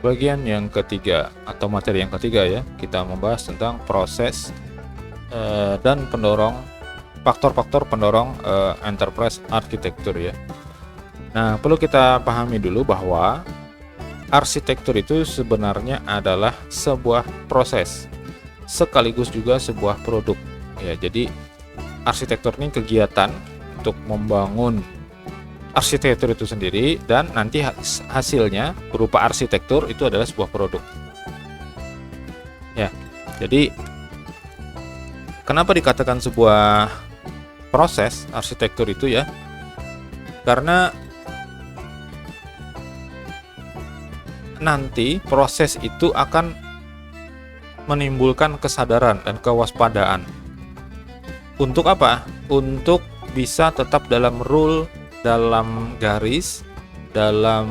Bagian yang ketiga atau materi yang ketiga ya, kita membahas tentang proses dan faktor-faktor pendorong enterprise architecture ya. Nah, perlu kita pahami dulu bahwa arsitektur itu sebenarnya adalah sebuah proses sekaligus juga sebuah produk ya. Jadi arsitektur ini kegiatan untuk membangun arsitektur itu sendiri, dan nanti hasilnya berupa arsitektur itu adalah sebuah produk ya. Jadi kenapa dikatakan sebuah proses arsitektur itu ya, karena nanti proses itu akan menimbulkan kesadaran dan kewaspadaan. Untuk apa? Untuk bisa tetap dalam rule, dalam garis, dalam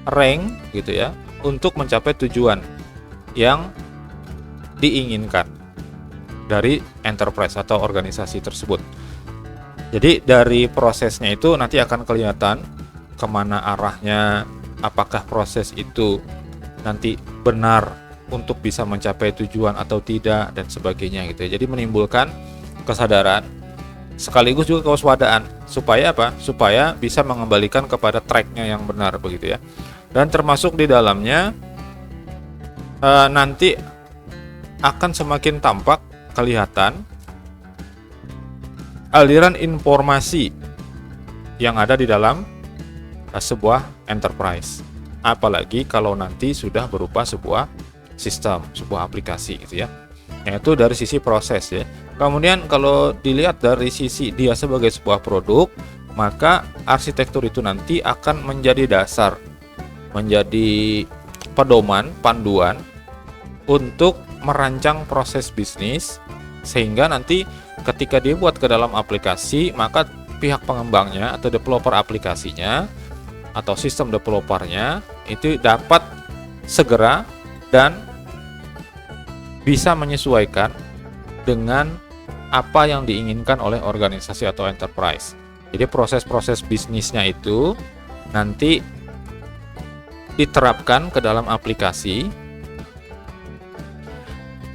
rank gitu ya, untuk mencapai tujuan yang diinginkan dari enterprise atau organisasi tersebut. Jadi dari prosesnya itu nanti akan kelihatan kemana arahnya, apakah proses itu nanti benar untuk bisa mencapai tujuan atau tidak, dan sebagainya gitu ya. Jadi menimbulkan kesadaran sekaligus juga kewaspadaan, supaya apa? Supaya bisa mengembalikan kepada tracknya yang benar begitu ya. Dan termasuk di dalamnya nanti akan semakin tampak kelihatan aliran informasi yang ada di dalam sebuah enterprise. Apalagi kalau nanti sudah berupa sebuah sistem, sebuah aplikasi gitu ya. Yaitu dari sisi proses ya. Kemudian kalau dilihat dari sisi dia sebagai sebuah produk, maka arsitektur itu nanti akan menjadi dasar, menjadi pedoman, panduan untuk merancang proses bisnis, sehingga nanti ketika dibuat ke dalam aplikasi, maka pihak pengembangnya atau developer aplikasinya atau sistem developernya itu dapat segera dan bisa menyesuaikan dengan apa yang diinginkan oleh organisasi atau enterprise. Jadi proses-proses bisnisnya itu nanti diterapkan ke dalam aplikasi,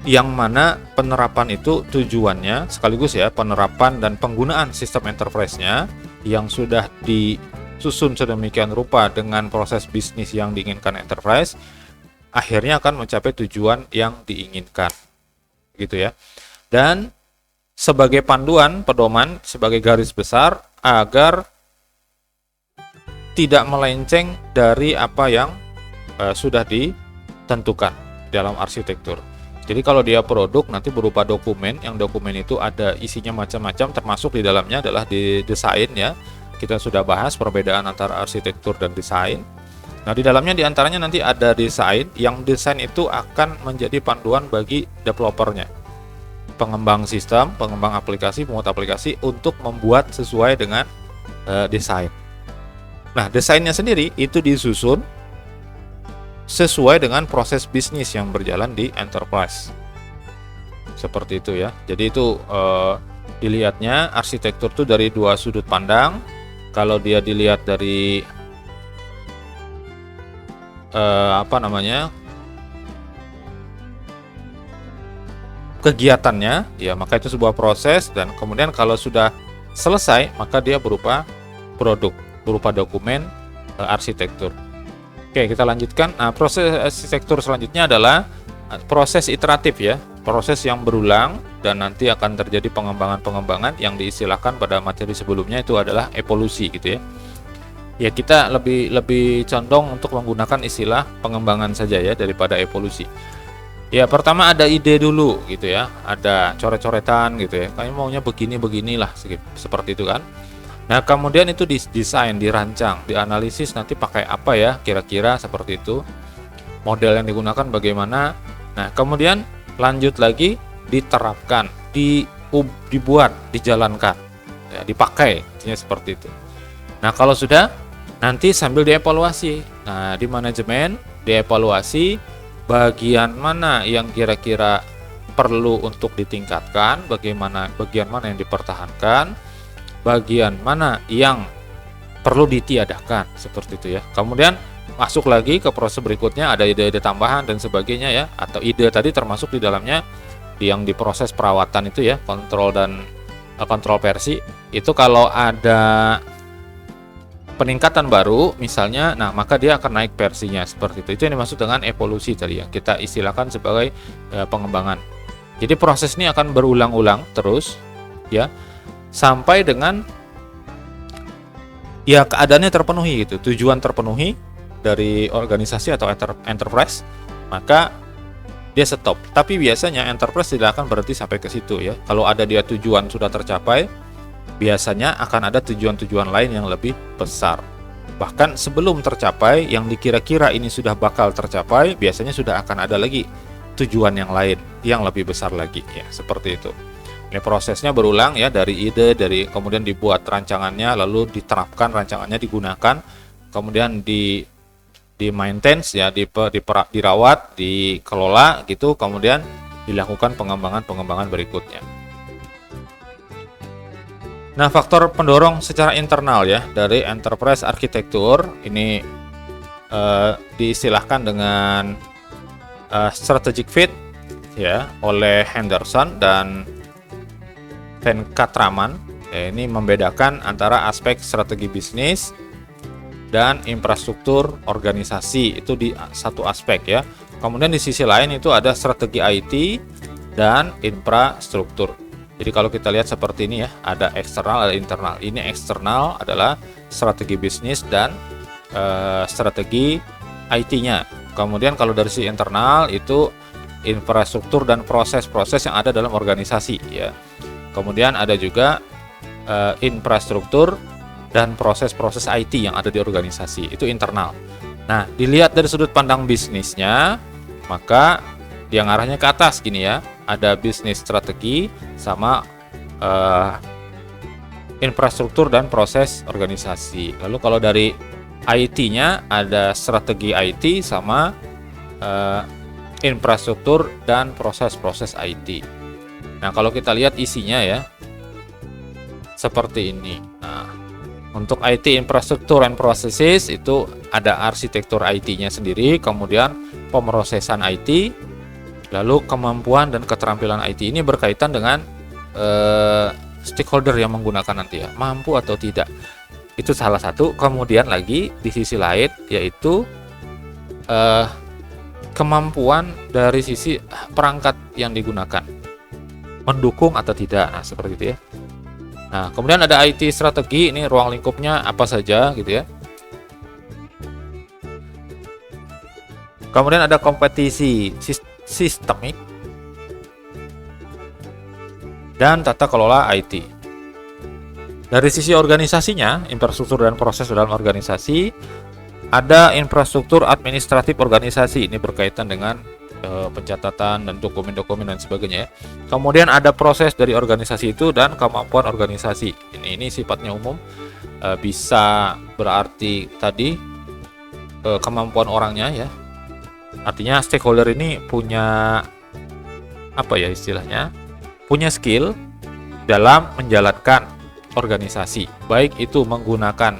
yang mana penerapan itu tujuannya sekaligus ya, penerapan dan penggunaan sistem enterprise-nya yang sudah disusun sedemikian rupa dengan proses bisnis yang diinginkan enterprise, akhirnya akan mencapai tujuan yang diinginkan gitu ya. Dan sebagai panduan, pedoman, sebagai garis besar agar tidak melenceng dari apa yang sudah ditentukan dalam arsitektur. Jadi kalau dia produk nanti berupa dokumen, yang dokumen itu ada isinya macam-macam, termasuk di dalamnya adalah di desain ya. Kita sudah bahas perbedaan antara arsitektur dan desain. Nah, di dalamnya diantaranya nanti ada desain, yang desain itu akan menjadi panduan bagi developernya, pengembang sistem, pengembang aplikasi, pembuat aplikasi, untuk membuat sesuai dengan desain. Nah, desainnya sendiri itu disusun sesuai dengan proses bisnis yang berjalan di enterprise. Seperti itu ya. Jadi itu dilihatnya arsitektur itu dari dua sudut pandang. Kalau dia dilihat dari kegiatannya ya, maka itu sebuah proses, dan kemudian kalau sudah selesai maka dia berupa produk, berupa dokumen arsitektur. Oke, kita lanjutkan. Nah, proses arsitektur selanjutnya adalah proses iteratif ya, proses yang berulang, dan nanti akan terjadi pengembangan-pengembangan yang diistilahkan pada materi sebelumnya itu adalah evolusi gitu ya. Ya, kita lebih condong untuk menggunakan istilah pengembangan saja ya daripada evolusi. Ya, pertama ada ide dulu gitu ya, ada coret-coretan gitu ya, kayaknya maunya beginilah seperti itu kan. Nah, kemudian itu didesain, dirancang, dianalisis nanti pakai apa ya kira-kira, seperti itu. Model yang digunakan bagaimana. Nah, kemudian lanjut lagi diterapkan, dibuat, dijalankan, ya, dipakai, intinya seperti itu. Nah, kalau sudah nanti sambil dievaluasi. Nah, di manajemen dievaluasi bagian mana yang kira-kira perlu untuk ditingkatkan, bagian mana yang dipertahankan, bagian mana yang perlu ditiadakan, seperti itu ya. Kemudian masuk lagi ke proses berikutnya, ada ide-ide tambahan dan sebagainya ya, atau ide tadi termasuk di dalamnya yang diproses perawatan itu ya, kontrol dan kontrol versi itu. Kalau ada peningkatan baru misalnya, nah maka dia akan naik versinya seperti itu. Itu yang dimaksud dengan evolusi tadi yang kita istilahkan sebagai pengembangan. Jadi proses ini akan berulang-ulang terus ya sampai dengan ya keadaannya terpenuhi gitu, tujuan terpenuhi dari organisasi atau enterprise, maka dia stop. Tapi biasanya enterprise tidak akan berhenti sampai ke situ ya. Kalau ada dia tujuan sudah tercapai, biasanya akan ada tujuan-tujuan lain yang lebih besar. Bahkan sebelum tercapai yang dikira-kira ini sudah bakal tercapai, biasanya sudah akan ada lagi tujuan yang lain yang lebih besar lagi ya, seperti itu. Ini prosesnya berulang ya, dari ide, dari kemudian dibuat rancangannya, lalu diterapkan rancangannya, digunakan, kemudian di maintenance ya, dirawat, dikelola gitu, kemudian dilakukan pengembangan berikutnya. Nah, faktor pendorong secara internal ya dari enterprise architecture ini diistilahkan dengan strategic fit ya oleh Henderson dan Venkatraman. Ini membedakan antara aspek strategi bisnis dan infrastruktur organisasi, itu di satu aspek ya. Kemudian di sisi lain itu ada strategi IT dan infrastruktur. Jadi kalau kita lihat seperti ini ya, ada eksternal, ada internal. Ini eksternal adalah strategi bisnis dan strategi IT-nya. Kemudian kalau dari sisi internal itu infrastruktur dan proses-proses yang ada dalam organisasi ya. Kemudian ada juga infrastruktur dan proses-proses IT yang ada di organisasi, itu internal. Nah, dilihat dari sudut pandang bisnisnya, maka dia ngarahnya ke atas gini ya, ada bisnis strategi sama infrastruktur dan proses organisasi. Lalu kalau dari IT-nya ada strategi IT sama infrastruktur dan proses-proses IT. Nah, kalau kita lihat isinya ya seperti ini. Nah, untuk IT infrastruktur and processes itu ada arsitektur IT-nya sendiri, kemudian pemrosesan IT, lalu kemampuan dan keterampilan IT ini berkaitan dengan stakeholder yang menggunakan nanti ya, mampu atau tidak. Itu salah satu. Kemudian lagi di sisi lain yaitu kemampuan dari sisi perangkat yang digunakan, mendukung atau tidak. Nah, seperti itu ya. Nah, kemudian ada IT strategi, ini ruang lingkupnya apa saja gitu ya. Kemudian ada kompetisi sistemik dan tata kelola IT. Dari sisi organisasinya, infrastruktur dan proses dalam organisasi, ada infrastruktur administratif organisasi, ini berkaitan dengan pencatatan dan dokumen-dokumen dan sebagainya ya. Kemudian ada proses dari organisasi itu dan kemampuan organisasi. Ini sifatnya umum, bisa berarti tadi kemampuan orangnya ya. Artinya stakeholder ini punya apa ya istilahnya? Punya skill dalam menjalankan organisasi, baik itu menggunakan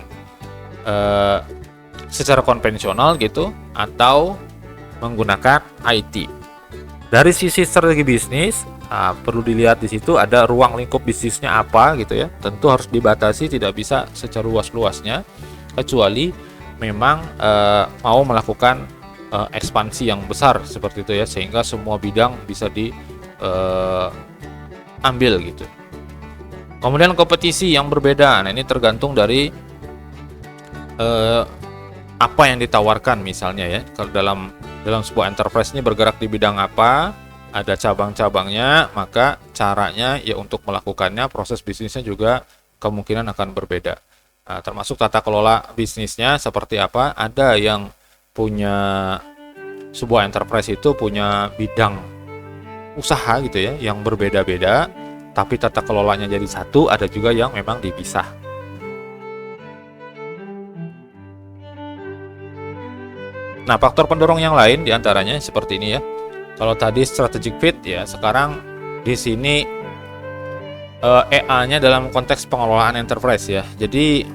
secara konvensional gitu atau menggunakan IT. Dari sisi strategi bisnis, perlu dilihat di situ ada ruang lingkup bisnisnya apa gitu ya. Tentu harus dibatasi, tidak bisa secara luas-luasnya, kecuali memang mau melakukan ekspansi yang besar seperti itu ya, sehingga semua bidang bisa diambil gitu. Kemudian kompetisi yang berbeda, nah ini tergantung dari apa yang ditawarkan misalnya ya. Kalau dalam sebuah enterprise ini bergerak di bidang apa, ada cabang-cabangnya, maka caranya ya untuk melakukannya, proses bisnisnya juga kemungkinan akan berbeda. Nah, termasuk tata kelola bisnisnya seperti apa. Ada yang punya sebuah enterprise itu punya bidang usaha gitu ya, yang berbeda-beda, tapi tata kelolanya jadi satu. Ada juga yang memang dipisah. Nah, faktor pendorong yang lain diantaranya seperti ini ya. Kalau tadi strategic fit ya, sekarang di sini EA-nya dalam konteks pengelolaan enterprise ya. Jadi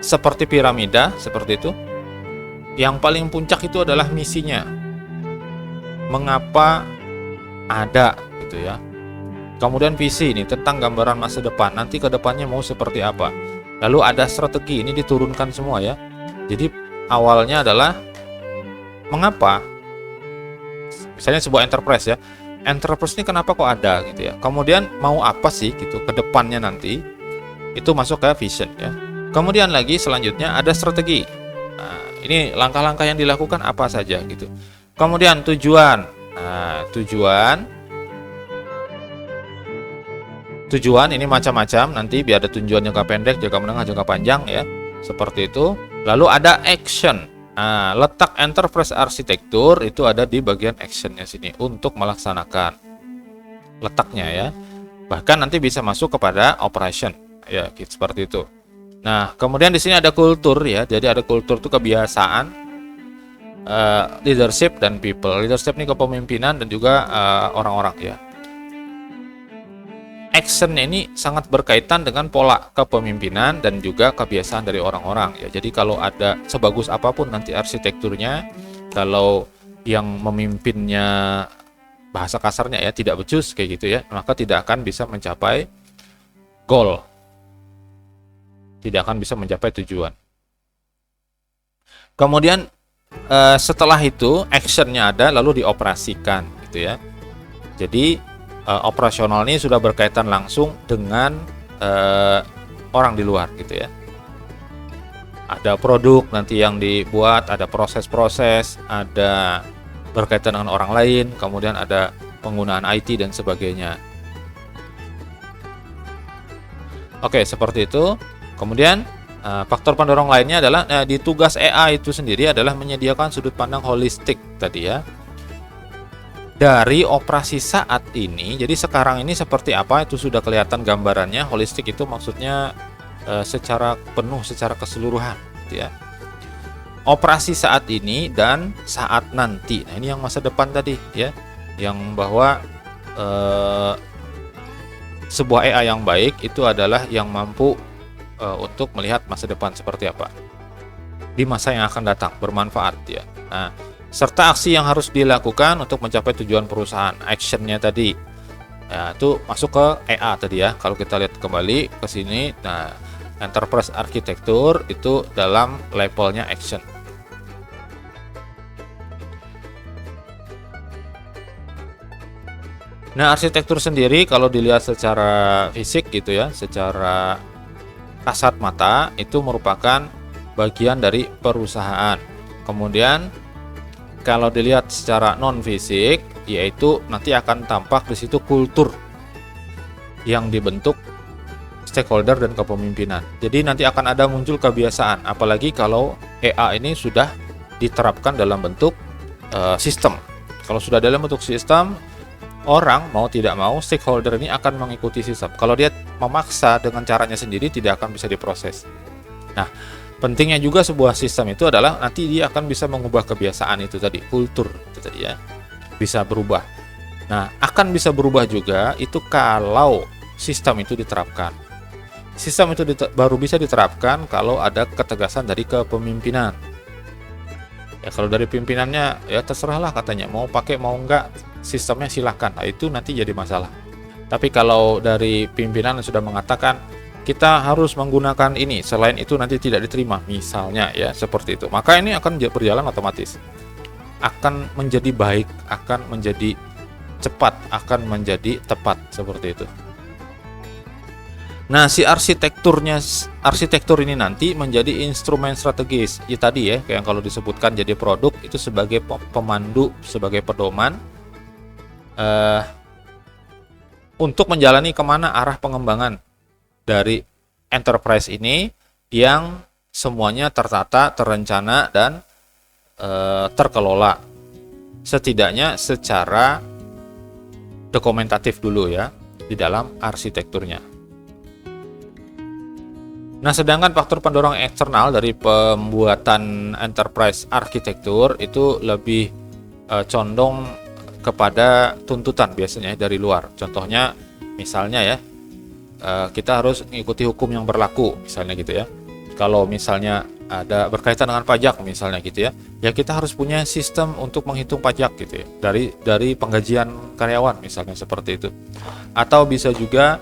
seperti piramida, seperti itu. Yang paling puncak itu adalah misinya. Mengapa ada gitu ya. Kemudian visi ini tentang gambaran masa depan. Nanti ke depannya mau seperti apa. Lalu ada strategi, ini diturunkan semua ya. Jadi awalnya adalah mengapa, misalnya sebuah enterprise ya, enterprise ini kenapa kok ada gitu ya. Kemudian mau apa sih gitu ke depannya nanti, itu masuk ke vision ya. Kemudian lagi selanjutnya ada strategi. Nah, ini langkah-langkah yang dilakukan apa saja gitu. Kemudian tujuan. Nah, tujuan ini macam-macam, nanti biar ada tujuan jangka pendek, jangka menengah, jangka panjang ya, seperti itu. Lalu ada action. Nah, letak enterprise arsitektur itu ada di bagian actionnya sini untuk melaksanakan letaknya ya. Bahkan nanti bisa masuk kepada operation ya, seperti itu. Nah, kemudian di sini ada kultur ya. Jadi ada kultur itu kebiasaan, leadership dan people. Leadership ini kepemimpinan dan juga orang-orang ya. Action ini sangat berkaitan dengan pola kepemimpinan dan juga kebiasaan dari orang-orang ya. Jadi kalau ada sebagus apapun nanti arsitekturnya, kalau yang memimpinnya bahasa kasarnya ya tidak becus kayak gitu ya, maka tidak akan bisa mencapai goal. Tidak akan bisa mencapai tujuan. Kemudian setelah itu actionnya ada lalu dioperasikan gitu ya. Jadi operasional ini sudah berkaitan langsung dengan orang di luar gitu ya. Ada produk nanti yang dibuat, ada proses-proses, ada berkaitan dengan orang lain, kemudian ada penggunaan IT dan sebagainya. Oke, seperti itu. Kemudian faktor pendorong lainnya adalah di tugas EA itu sendiri adalah menyediakan sudut pandang holistik tadi ya. Dari operasi saat ini, jadi sekarang ini seperti apa itu sudah kelihatan gambarannya. Holistik itu maksudnya secara penuh, secara keseluruhan gitu ya. Operasi saat ini dan saat nanti. Nah, ini yang masa depan tadi ya, yang bahwa sebuah AI yang baik itu adalah yang mampu untuk melihat masa depan seperti apa di masa yang akan datang, bermanfaat ya. Nah, serta aksi yang harus dilakukan untuk mencapai tujuan perusahaan, actionnya tadi ya, itu masuk ke EA tadi ya. Kalau kita lihat kembali ke sini, nah enterprise arsitektur itu dalam levelnya action. Nah, arsitektur sendiri kalau dilihat secara fisik gitu ya, secara kasat mata itu merupakan bagian dari perusahaan. Kemudian kalau dilihat secara non fisik, yaitu nanti akan tampak di situ kultur yang dibentuk stakeholder dan kepemimpinan. Jadi nanti akan ada muncul kebiasaan, apalagi kalau EA ini sudah diterapkan dalam bentuk sistem. Kalau sudah dalam bentuk sistem, orang mau tidak mau stakeholder ini akan mengikuti sistem. Kalau dia memaksa dengan caranya sendiri, tidak akan bisa diproses. Nah, pentingnya juga sebuah sistem itu adalah nanti dia akan bisa mengubah kebiasaan itu tadi, kultur itu tadi ya, bisa berubah. Nah, akan bisa berubah juga itu kalau sistem itu diterapkan. Sistem itu baru bisa diterapkan kalau ada ketegasan dari kepemimpinan. Ya kalau dari pimpinannya ya terserahlah katanya, mau pakai mau enggak sistemnya silahkan. Nah, itu nanti jadi masalah. Tapi kalau dari pimpinan sudah mengatakan kita harus menggunakan ini, selain itu nanti tidak diterima, misalnya ya seperti itu, maka ini akan berjalan otomatis, akan menjadi baik, akan menjadi cepat, akan menjadi tepat seperti itu. Nah, si arsitektur ini nanti menjadi instrumen strategis ya tadi ya, kayak kalau disebutkan jadi produk itu sebagai pemandu, sebagai pedoman untuk menjalani kemana arah pengembangan dari enterprise ini yang semuanya tertata, terencana, dan terkelola. Setidaknya secara dokumentatif dulu ya, di dalam arsitekturnya. Nah, sedangkan faktor pendorong eksternal dari pembuatan enterprise arsitektur itu lebih condong kepada tuntutan biasanya dari luar. Contohnya, misalnya ya, kita harus mengikuti hukum yang berlaku, misalnya gitu ya. Kalau misalnya ada berkaitan dengan pajak misalnya gitu ya, ya kita harus punya sistem untuk menghitung pajak gitu ya, dari penggajian karyawan misalnya seperti itu. Atau bisa juga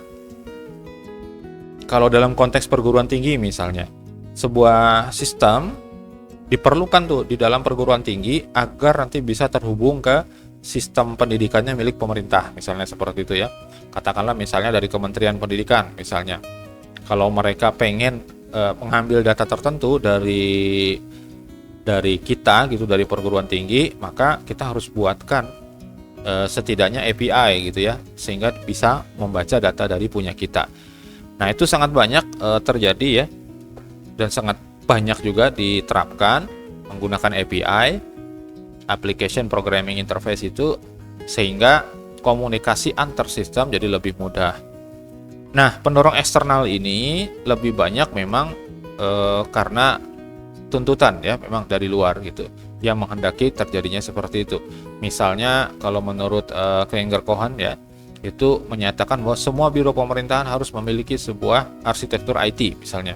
kalau dalam konteks perguruan tinggi misalnya, sebuah sistem diperlukan tuh di dalam perguruan tinggi agar nanti bisa terhubung ke sistem pendidikannya milik pemerintah misalnya seperti itu ya. Katakanlah misalnya dari Kementerian Pendidikan misalnya, kalau mereka pengen mengambil data tertentu dari kita gitu, dari perguruan tinggi, maka kita harus buatkan setidaknya API gitu ya, sehingga bisa membaca data dari punya kita. Nah, itu sangat banyak terjadi ya, dan sangat banyak juga diterapkan menggunakan API, Application Programming Interface itu, sehingga komunikasi antar sistem jadi lebih mudah. Nah, pendorong eksternal ini lebih banyak memang karena tuntutan ya, memang dari luar gitu, yang menghendaki terjadinya seperti itu. Misalnya kalau menurut Kleinger-Cohen ya, itu menyatakan bahwa semua biro pemerintahan harus memiliki sebuah arsitektur IT misalnya.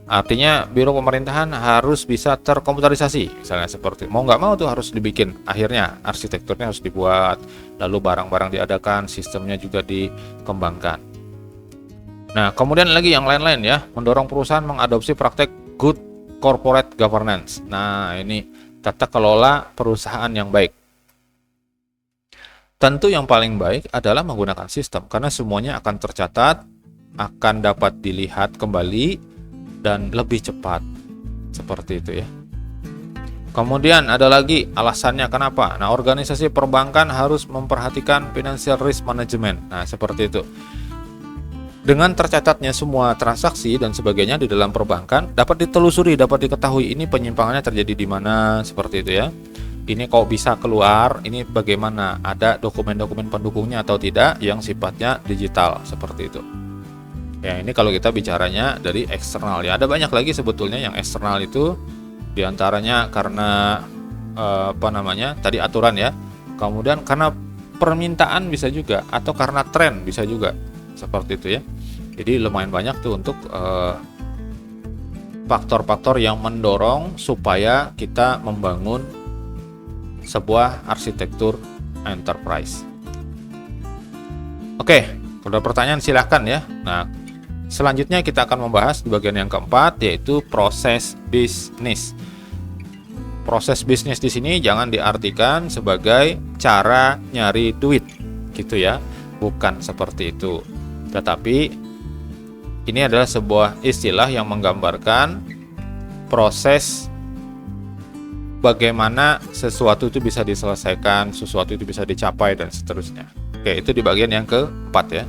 Artinya biro pemerintahan harus bisa terkomputerisasi misalnya seperti, mau nggak mau tuh harus dibikin, akhirnya arsitekturnya harus dibuat, lalu barang-barang diadakan, sistemnya juga dikembangkan. Nah, kemudian lagi yang lain-lain ya, mendorong perusahaan mengadopsi praktek good corporate governance. Nah, ini tata kelola perusahaan yang baik. Tentu yang paling baik adalah menggunakan sistem, karena semuanya akan tercatat, akan dapat dilihat kembali, dan lebih cepat. Seperti itu ya. Kemudian ada lagi alasannya kenapa. Nah, organisasi perbankan harus memperhatikan financial risk management. Nah, seperti itu. Dengan tercatatnya semua transaksi dan sebagainya di dalam perbankan, dapat ditelusuri, dapat diketahui ini penyimpangannya terjadi di mana, seperti itu ya. Ini kok bisa keluar, ini bagaimana, ada dokumen-dokumen pendukungnya atau tidak yang sifatnya digital, seperti itu. Ya, ini kalau kita bicaranya dari eksternal ya. Ada banyak lagi sebetulnya yang eksternal itu, diantaranya karena tadi aturan ya. Kemudian karena permintaan bisa juga, atau karena tren bisa juga, seperti itu ya. Jadi lumayan banyak tuh untuk faktor-faktor yang mendorong supaya kita membangun sebuah arsitektur enterprise. Oke, kalau ada pertanyaan silahkan ya. Nah, selanjutnya kita akan membahas di bagian yang keempat, yaitu proses bisnis. Proses bisnis di sini jangan diartikan sebagai cara nyari duit, gitu ya. Bukan seperti itu. Tetapi ini adalah sebuah istilah yang menggambarkan proses bagaimana sesuatu itu bisa diselesaikan, sesuatu itu bisa dicapai, dan seterusnya. Oke, itu di bagian yang keempat ya.